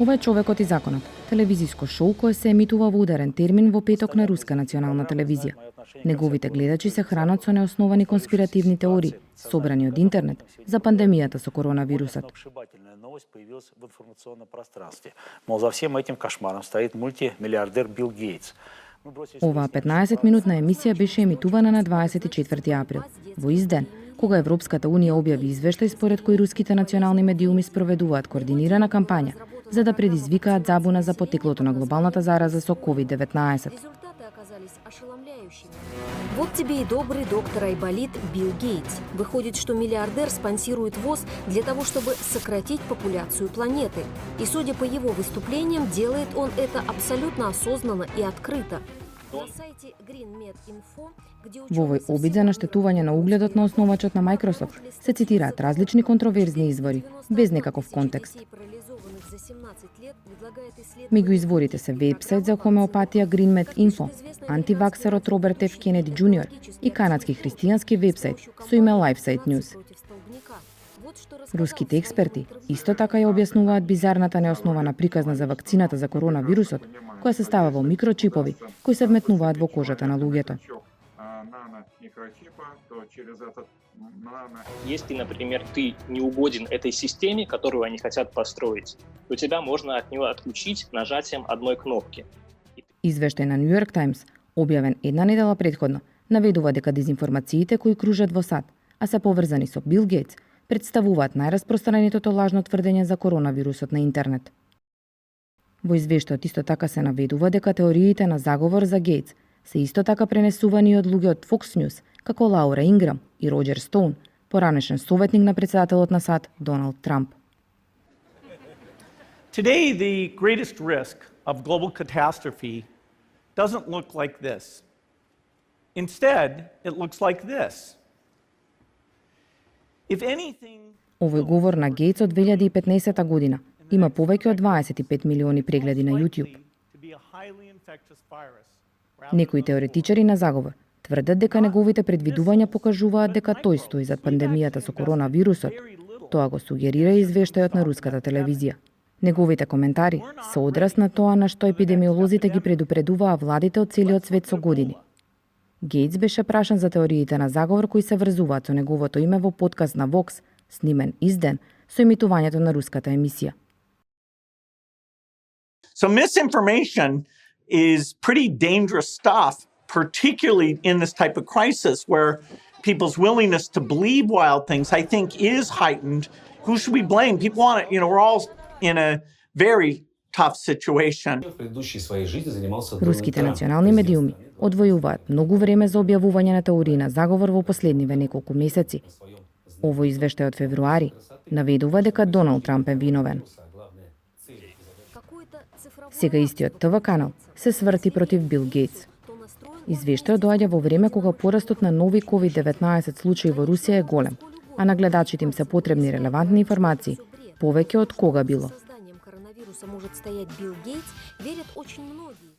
Ова е Човекот и законот, телевизиско шоу кое се емитува во ударен термин во петок на Руска национална телевизија. Неговите гледачи се хранат со неосновани конспиративни теории, собрани од интернет, за пандемијата со коронавирусот. Мол, за всем этим кошмаром стоит мултимилиардер Бил Гейтс. Оваа 15-минутна емисија беше емитувана на 24 април, во изден, кога Европската унија објави извештај според кој руските национални медиуми спроведуваат координирана кампања за да предизвикаат забуна за потеклото на глобалната зараза со COVID-19. Вот тебе и добрый доктор Айболит Билл Гейтс. Выходит, что миллиардер спонсирует ВОЗ для того, чтобы сократить популяцию планеты. И судя по его выступлениям, делает он это абсолютно осознанно и открыто. Во овој обид за наштетување на угледот на основачот на Microsoft се цитираат различни контроверзни извори, без некаков контекст. Меѓу изворите се вебсайт за хомеопатија GreenMed Info, антиваксерот Роберт Ф. Кенеди Джуниор и канадски христијански вебсайт со име LifeSite News. Руските експерти исто така ја објаснуваат бизарната неоснована приказна за вакцината за коронавирусот, која се става во микрочипови, кои се вметнуваат во кожата на луѓето. Если, например, ты не угоден этой системе, которую они хотят построить, то тебя можно от нее отключить нажатием одной кнопки. Извештај на New York Times, објавен една недела претходно, наведува дека дезинформациите кои кружат во САД, а се поврзани со Бил Гейтс, представуваат најраспространетото лажно тврдење за коронавирусот на интернет. Во извештајот исто така се наведува дека теориите на заговор за Гейтс се исто така пренесувани од луѓе од Fox News, како Лаура Инграм и Роџер Стоун, поранешен советник на председателот на САД Доналд Трамп. Today, the greatest risk of global catastrophe doesn't look like this. Instead, it looks like this. If anything... Овој говор на Гейтс од 2015 година има повеќе од 25 милиони прегледи на YouTube. Некои теоретичари на заговор тврдат дека неговите предвидувања покажуваат дека тој стои зад пандемијата со коронавирусот. Тоа го сугерира извештајот на руската телевизија. Неговите коментари се одраз на тоа на што епидемиолозите ги предупредуваа владите од целиот свет со години. Гейтс беше прашан за теориите на заговор кои се врзуваат со неговото име во подкаст на Vox, снимен изден со емитувањето на руската емисија. So misinformation is pretty dangerous stuff, particularly in this type of crisis where people's willingness to believe wild things, I think, is heightened. Who should we blame? People want to, we're all in a very tough situation. Руските национални медиуми одвојуваат многу време за објавување на теории на заговор во последниве неколку месеци. Овој извештај од февруари наведува дека Доналд Трамп е виновен. Сега истиот ТВ канал се сврти против Бил Гейтс. Извештајот доаѓа во време кога порастот на нови COVID-19 случаи во Русија е голем, а на гледачите им се потребни релевантни информации, повеќе од кога било. Может стоять Билл Гейтс, верят очень многие.